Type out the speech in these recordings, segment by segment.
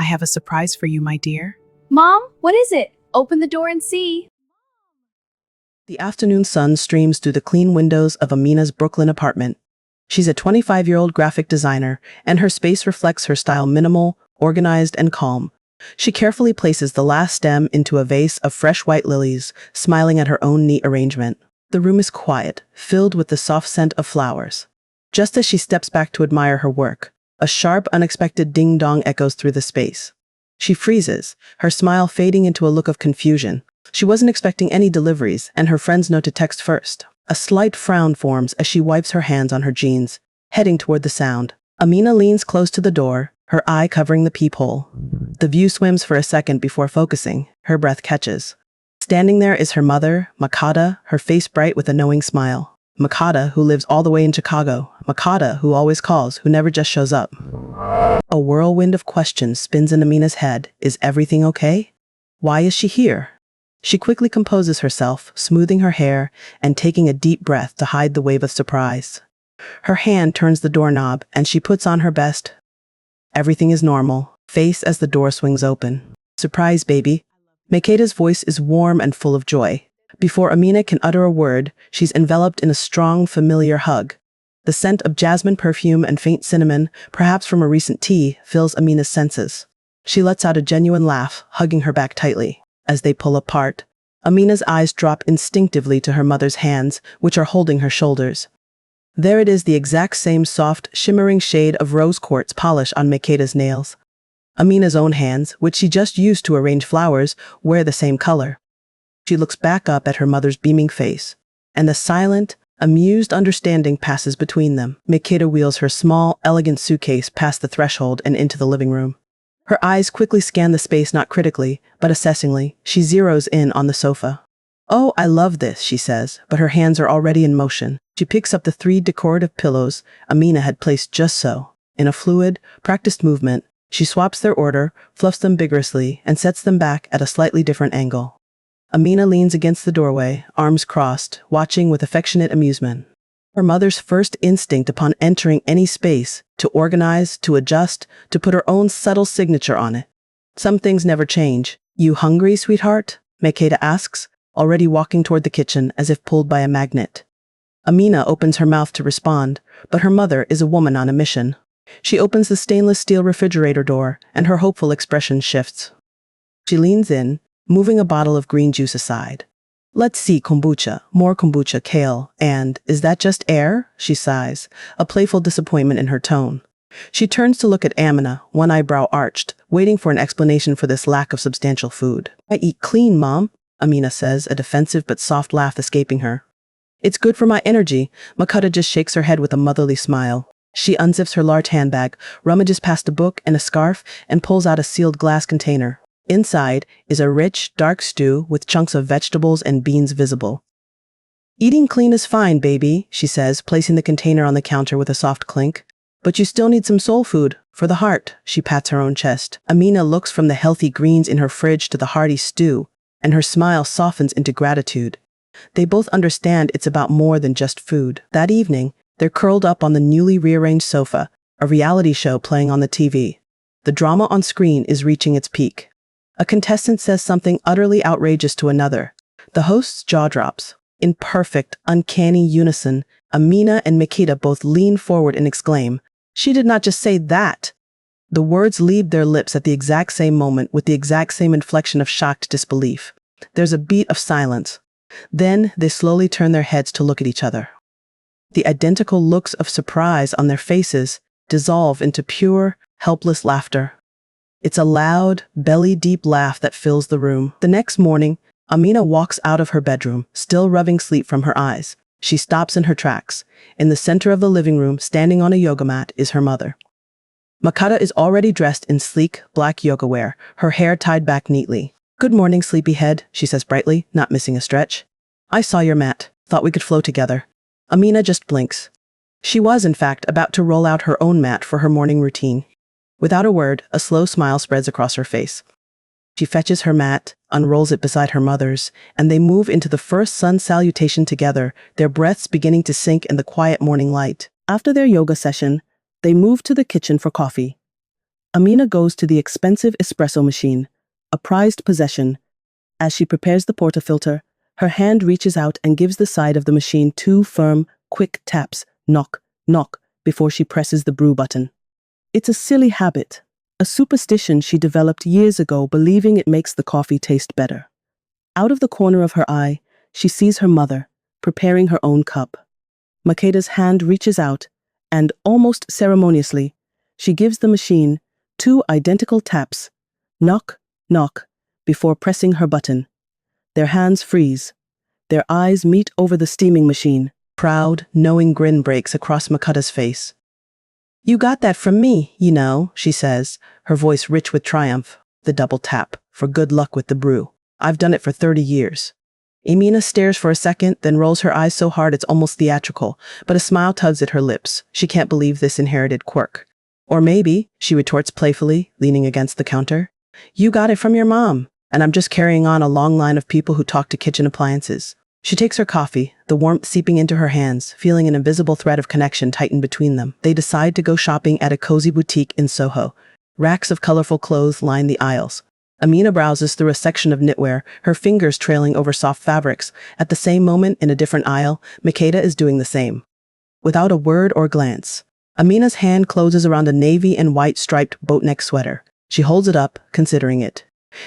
have a surprise for you, my dear. Mom, what is it? Open the door and see. The afternoon sun streams through the clean windows of Amina's Brooklyn apartment. She's a 25-year-old graphic designer, and her space reflects her style: minimal, organized, and calm. She carefully places the last stem into a vase of fresh white lilies, smiling at her own neat arrangement. The room is quiet, filled with the soft scent of flowers. Just as she steps back to admire her work, a sharp, unexpected ding-dong echoes through the space. She freezes, her smile fading into a look of confusion. She wasn't expecting any deliveries, and her friends know to text first. A slight frown forms as she wipes her hands on her jeans, heading toward the sound. Amina leans close to the door, her eye covering the peephole. The view swims for a second before focusing. Her breath catches. Standing there is her mother, Makata, her face bright with a knowing smile. Makata, who lives all the way in Chicago. Makata, who always calls, who never just shows up. A whirlwind of questions spins in Amina's head. Is everything okay? Why is she here? She quickly composes herself, smoothing her hair and taking a deep breath to hide the wave of surprise. Her hand turns the doorknob and she puts on her best. Everything is normal, face as the door swings open. Surprise, baby. Makeda's voice is warm and full of joy. Before Amina can utter a word, she's enveloped in a strong, familiar hug. The scent of jasmine perfume and faint cinnamon, perhaps from a recent tea, fills Amina's senses. She lets out a genuine laugh, hugging her back tightly. As they pull apart, Amina's eyes drop instinctively to her mother's hands, which are holding her shoulders. There it is, the exact same soft, shimmering shade of rose quartz polish on Makeda's nails. Amina's own hands, which she just used to arrange flowers, wear the same color. She looks back up at her mother's beaming face, and the silent, amused understanding passes between them. Makeda wheels her small, elegant suitcase past the threshold and into the living room. Her eyes quickly scan the space, not critically, but assessingly. She zeroes in on the sofa. "Oh, I love this," she says, but her hands are already in motion. She picks up the 3 decorative pillows Amina had placed just so. In a fluid, practiced movement, she swaps their order, fluffs them vigorously, and sets them back at a slightly different angle. Amina leans against the doorway, arms crossed, watching with affectionate amusement. Her mother's first instinct upon entering any space, to organize, to adjust, to put her own subtle signature on it. Some things never change. "You hungry, sweetheart?" Makeda asks, already walking toward the kitchen as if pulled by a magnet. Amina opens her mouth to respond, but her mother is a woman on a mission. She opens the stainless steel refrigerator door, and her hopeful expression shifts. She leans in, moving a bottle of green juice aside. "Let's see, kombucha, more kombucha, kale, and, is that just air?" she sighs, a playful disappointment in her tone. She turns to look at Amina, one eyebrow arched, waiting for an explanation for this lack of substantial food. "I eat clean, Mom," Amina says, a defensive but soft laugh escaping her. "It's good for my energy." Makata just shakes her head with a motherly smile. She unzips her large handbag, rummages past a book and a scarf, and pulls out a sealed glass container. Inside is a rich, dark stew with chunks of vegetables and beans visible. "Eating clean is fine, baby," she says, placing the container on the counter with a soft clink. "But you still need some soul food, for the heart." She pats her own chest. Amina looks from the healthy greens in her fridge to the hearty stew, and her smile softens into gratitude. They both understand it's about more than just food. That evening, they're curled up on the newly rearranged sofa, a reality show playing on the TV. The drama on screen is reaching its peak. A contestant says something utterly outrageous to another. The host's jaw drops. In perfect, uncanny unison, Amina and Makeda both lean forward and exclaim, "She did not just say that!" The words leave their lips at the exact same moment with the exact same inflection of shocked disbelief. There's a beat of silence. Then they slowly turn their heads to look at each other. The identical looks of surprise on their faces dissolve into pure, helpless laughter. It's a loud, belly-deep laugh that fills the room. The next morning, Amina walks out of her bedroom, still rubbing sleep from her eyes. She stops in her tracks. In the center of the living room, standing on a yoga mat, is her mother. Makata is already dressed in sleek, black yoga wear, her hair tied back neatly. "Good morning, sleepyhead," she says brightly, not missing a stretch. "I saw your mat. Thought we could flow together." Amina just blinks. She was, in fact, about to roll out her own mat for her morning routine. Without a word, a slow smile spreads across her face. She fetches her mat, unrolls it beside her mother's, and they move into the first sun salutation together, their breaths beginning to sink in the quiet morning light. After their yoga session, they move to the kitchen for coffee. Amina goes to the expensive espresso machine, a prized possession. As she prepares the portafilter, her hand reaches out and gives the side of the machine two firm, quick taps, knock, knock, before she presses the brew button. It's a silly habit, a superstition she developed years ago, believing it makes the coffee taste better. Out of the corner of her eye, she sees her mother, preparing her own cup. Makeda's hand reaches out, and, almost ceremoniously, she gives the machine two identical taps, knock, knock, before pressing her button. Their hands freeze. Their eyes meet over the steaming machine. Proud, knowing grin breaks across Makeda's face. "You got that from me, you know," she says, her voice rich with triumph. The double tap, for good luck with the brew. "I've done it for 30 years. Amina stares for a second, then rolls her eyes so hard it's almost theatrical, but a smile tugs at her lips. She can't believe this inherited quirk. "Or maybe," she retorts playfully, leaning against the counter, "you got it from your mom, and I'm just carrying on a long line of people who talk to kitchen appliances." She takes her coffee, the warmth seeping into her hands, feeling an invisible thread of connection tighten between them. They decide to go shopping at a cozy boutique in Soho. Racks of colorful clothes line the aisles. Amina browses through a section of knitwear, her fingers trailing over soft fabrics. At the same moment, in a different aisle, Makeda is doing the same. Without a word or glance, Amina's hand closes around a navy and white striped boatneck sweater. She holds it up, considering it.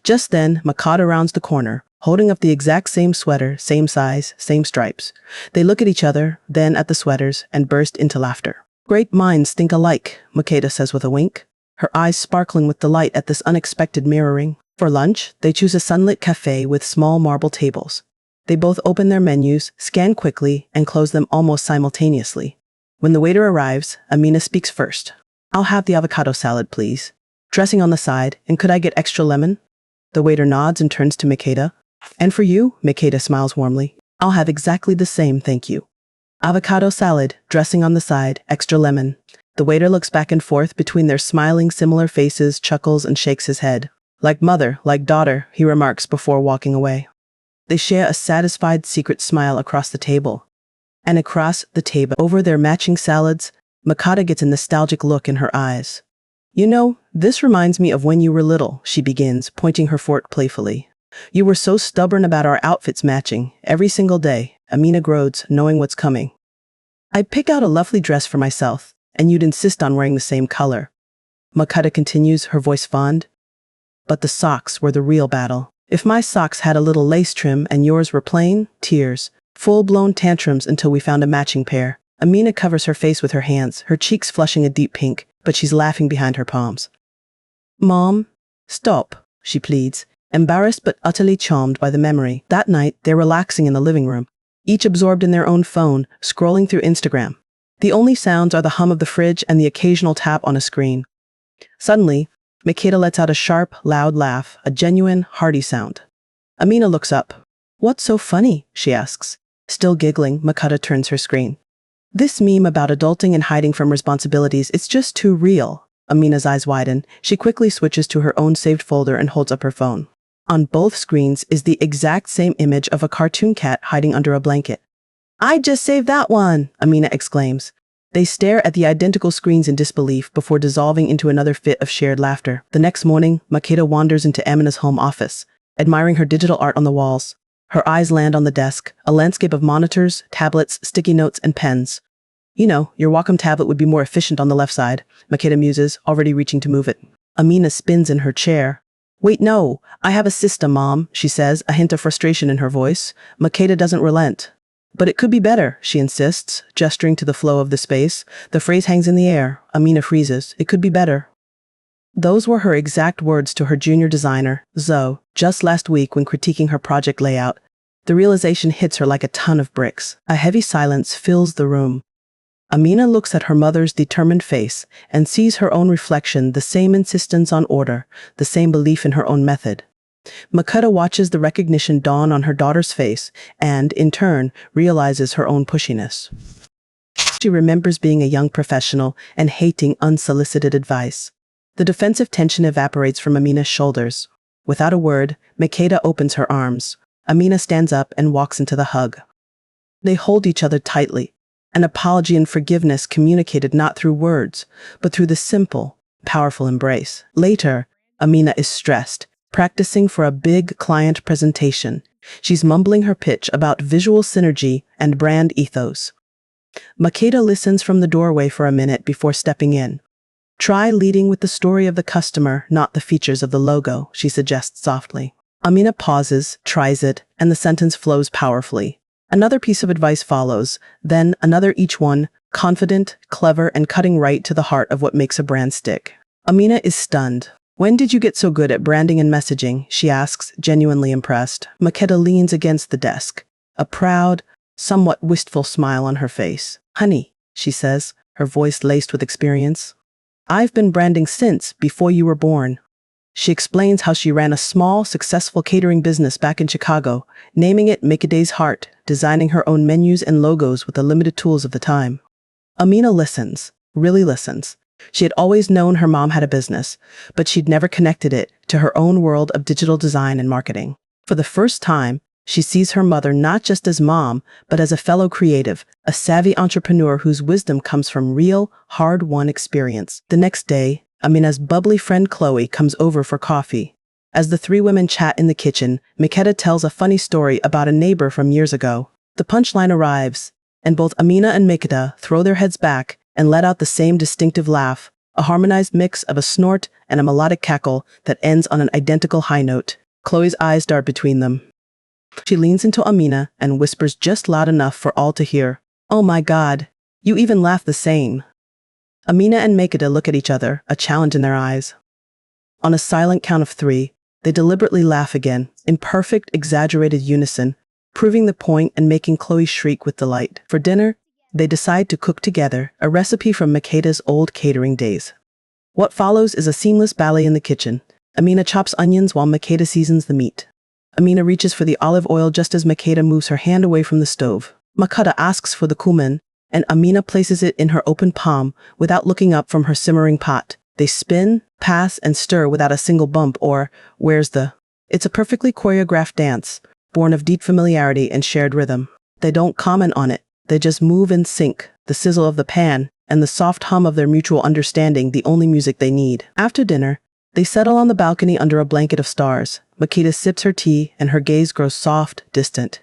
Just then, Makeda rounds the corner, holding up the exact same sweater, same size, same stripes. They look at each other, then at the sweaters, and burst into laughter. "Great minds think alike," Makeda says with a wink, her eyes sparkling with delight at this unexpected mirroring. For lunch, they choose a sunlit cafe with small marble tables. They both open their menus, scan quickly, and close them almost simultaneously. When the waiter arrives, Amina speaks first. "I'll have the avocado salad, please. Dressing on the side, and could I get extra lemon?" The waiter nods and turns to Makeda. "And for you?" Makeda smiles warmly. "I'll have exactly the same, thank you. Avocado salad, dressing on the side, extra lemon." The waiter looks back and forth between their smiling, similar faces, chuckles, and shakes his head. "Like mother, like daughter," he remarks before walking away. They share a satisfied secret smile across the table. And across the table, over their matching salads, Makeda gets a nostalgic look in her eyes. "You know, this reminds me of when you were little," she begins, pointing her fork playfully. "You were so stubborn about our outfits matching, every single day," Amina groans, knowing what's coming. "I'd pick out a lovely dress for myself, and you'd insist on wearing the same color." Makeda continues, her voice fond. "But the socks were the real battle. If my socks had a little lace trim and yours were plain, tears, full-blown tantrums until we found a matching pair." Amina covers her face with her hands, her cheeks flushing a deep pink, but she's laughing behind her palms. "Mom, stop," she pleads, embarrassed but utterly charmed by the memory. That night, they're relaxing in the living room, each absorbed in their own phone, scrolling through Instagram. The only sounds are the hum of the fridge and the occasional tap on a screen. Suddenly, Makeda lets out a sharp, loud laugh, a genuine, hearty sound. Amina looks up. "What's so funny?" she asks. Still giggling, Makeda turns her screen. "This meme about adulting and hiding from responsibilities, it's just too real." Amina's eyes widen. She quickly switches to her own saved folder and holds up her phone. On both screens is the exact same image of a cartoon cat hiding under a blanket. "I just saved that one!" Amina exclaims. They stare at the identical screens in disbelief before dissolving into another fit of shared laughter. The next morning, Makeda wanders into Amina's home office, admiring her digital art on the walls. Her eyes land on the desk, a landscape of monitors, tablets, sticky notes, and pens. "You know, your Wacom tablet would be more efficient on the left side," Makeda muses, already reaching to move it. Amina spins in her chair. "Wait, no, I have a system, Mom," she says, a hint of frustration in her voice. Makeda doesn't relent. "But it could be better," she insists, gesturing to the flow of the space. The phrase hangs in the air. Amina freezes. "It could be better." Those were her exact words to her junior designer, Zoe, just last week when critiquing her project layout. The realization hits her like a ton of bricks. A heavy silence fills the room. Amina looks at her mother's determined face and sees her own reflection, the same insistence on order, the same belief in her own method. Makeda watches the recognition dawn on her daughter's face and, in turn, realizes her own pushiness. She remembers being a young professional and hating unsolicited advice. The defensive tension evaporates from Amina's shoulders. Without a word, Makeda opens her arms. Amina stands up and walks into the hug. They hold each other tightly, an apology and forgiveness communicated not through words, but through the simple, powerful embrace. Later, Amina is stressed, practicing for a big client presentation. She's mumbling her pitch about visual synergy and brand ethos. Makeda listens from the doorway for a minute before stepping in. Try leading with the story of the customer, not the features of the logo, she suggests softly. Amina pauses, tries it, and the sentence flows powerfully. Another piece of advice follows, then another, each one confident, clever, and cutting right to the heart of what makes a brand stick. Amina is stunned. When did you get so good at branding and messaging? She asks, genuinely impressed. Makeda leans against the desk, a proud, somewhat wistful smile on her face. Honey, she says, her voice laced with experience. I've been branding since before you were born. She explains how she ran a small, successful catering business back in Chicago, naming it Make a Day's Heart, designing her own menus and logos with the limited tools of the time. Amina listens, really listens. She had always known her mom had a business, but she'd never connected it to her own world of digital design and marketing. For the first time, she sees her mother not just as mom, but as a fellow creative, a savvy entrepreneur whose wisdom comes from real, hard-won experience. The next day, Amina's bubbly friend Chloe comes over for coffee. As the three women chat in the kitchen, Makeda tells a funny story about a neighbor from years ago. The punchline arrives, and both Amina and Makeda throw their heads back and let out the same distinctive laugh, a harmonized mix of a snort and a melodic cackle that ends on an identical high note. Chloe's eyes dart between them. She leans into Amina and whispers just loud enough for all to hear, "Oh my God, you even laugh the same." Amina and Makeda look at each other, a challenge in their eyes. On a silent count of 3, they deliberately laugh again, in perfect, exaggerated unison, proving the point and making Chloe shriek with delight. For dinner, they decide to cook together, a recipe from Makeda's old catering days. What follows is a seamless ballet in the kitchen. Amina chops onions while Makeda seasons the meat. Amina reaches for the olive oil just as Makeda moves her hand away from the stove. Makeda asks for the cumin, and Amina places it in her open palm without looking up from her simmering pot. They spin, pass, and stir without a single bump or, where's the? It's a perfectly choreographed dance, born of deep familiarity and shared rhythm. They don't comment on it. They just move in sync, the sizzle of the pan, and the soft hum of their mutual understanding the only music they need. After dinner, they settle on the balcony under a blanket of stars. Makeda sips her tea, and her gaze grows soft, distant.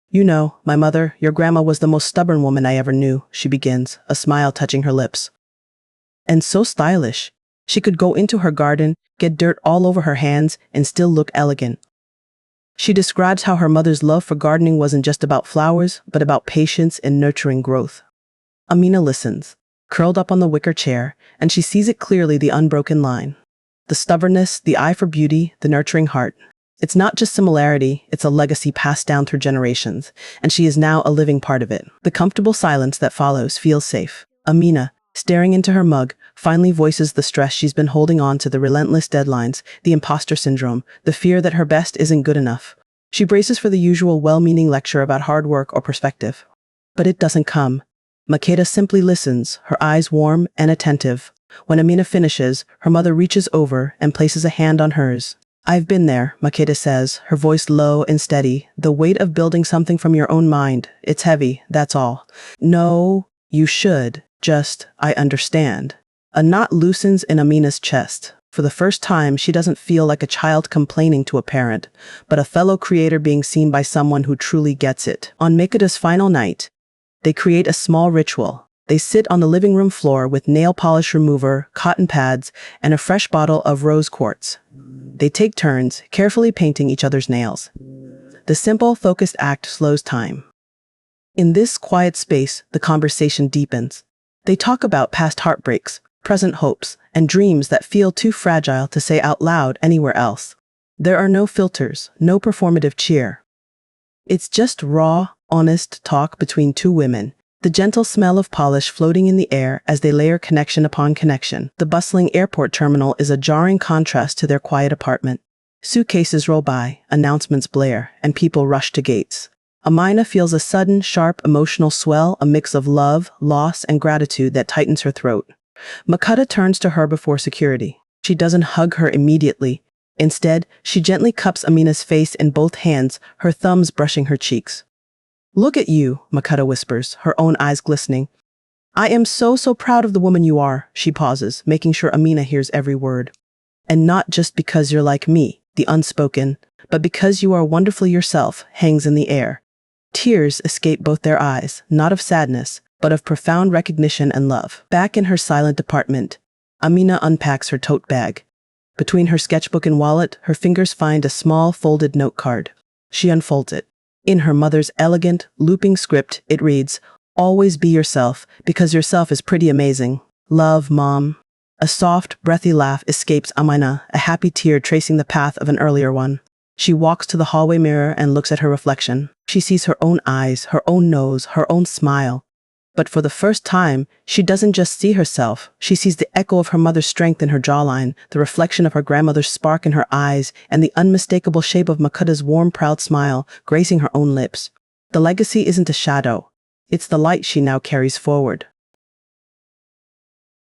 You know, my mother, your grandma was the most stubborn woman I ever knew, she begins, a smile touching her lips. And so stylish. She could go into her garden, get dirt all over her hands, and still look elegant. She describes how her mother's love for gardening wasn't just about flowers, but about patience and nurturing growth. Amina listens, curled up on the wicker chair, and she sees it clearly, the unbroken line. The stubbornness, the eye for beauty, the nurturing heart. It's not just similarity, it's a legacy passed down through generations, and she is now a living part of it. The comfortable silence that follows feels safe. Amina, staring into her mug, finally voices the stress she's been holding on to, the relentless deadlines, the imposter syndrome, the fear that her best isn't good enough. She braces for the usual well-meaning lecture about hard work or perspective. But it doesn't come. Makeda simply listens, her eyes warm and attentive. When Amina finishes, her mother reaches over and places a hand on hers. I've been there, Makeda says, her voice low and steady. The weight of building something from your own mind. It's heavy, that's all. No, you should. Just, I understand. A knot loosens in Amina's chest. For the first time, she doesn't feel like a child complaining to a parent, but a fellow creator being seen by someone who truly gets it. On Makeda's final night, they create a small ritual. They sit on the living room floor with nail polish remover, cotton pads, and a fresh bottle of rose quartz. They take turns, carefully painting each other's nails. The simple, focused act slows time. In this quiet space, the conversation deepens. They talk about past heartbreaks, present hopes, and dreams that feel too fragile to say out loud anywhere else. There are no filters, no performative cheer. It's just raw, honest talk between two women. The gentle smell of polish floating in the air as they layer connection upon connection. The bustling airport terminal is a jarring contrast to their quiet apartment. Suitcases roll by, announcements blare, and people rush to gates. Amina feels a sudden, sharp, emotional swell, a mix of love, loss, and gratitude that tightens her throat. Makeda turns to her before security. She doesn't hug her immediately. Instead, she gently cups Amina's face in both hands, her thumbs brushing her cheeks. Look at you, Makeda whispers, her own eyes glistening. I am so proud of the woman you are, she pauses, making sure Amina hears every word. And not just because you're like me, the unspoken, but because you are wonderfully yourself, hangs in the air. Tears escape both their eyes, not of sadness, but of profound recognition and love. Back in her silent apartment, Amina unpacks her tote bag. Between her sketchbook and wallet, her fingers find a small folded note card. She unfolds it. In her mother's elegant, looping script, it reads, "Always be yourself, because yourself is pretty amazing. Love, Mom." A soft, breathy laugh escapes Amina, a happy tear tracing the path of an earlier one. She walks to the hallway mirror and looks at her reflection. She sees her own eyes, her own nose, her own smile. But for the first time, she doesn't just see herself. She sees the echo of her mother's strength in her jawline, the reflection of her grandmother's spark in her eyes, and the unmistakable shape of Makuta's warm, proud smile gracing her own lips. The legacy isn't a shadow. It's the light she now carries forward.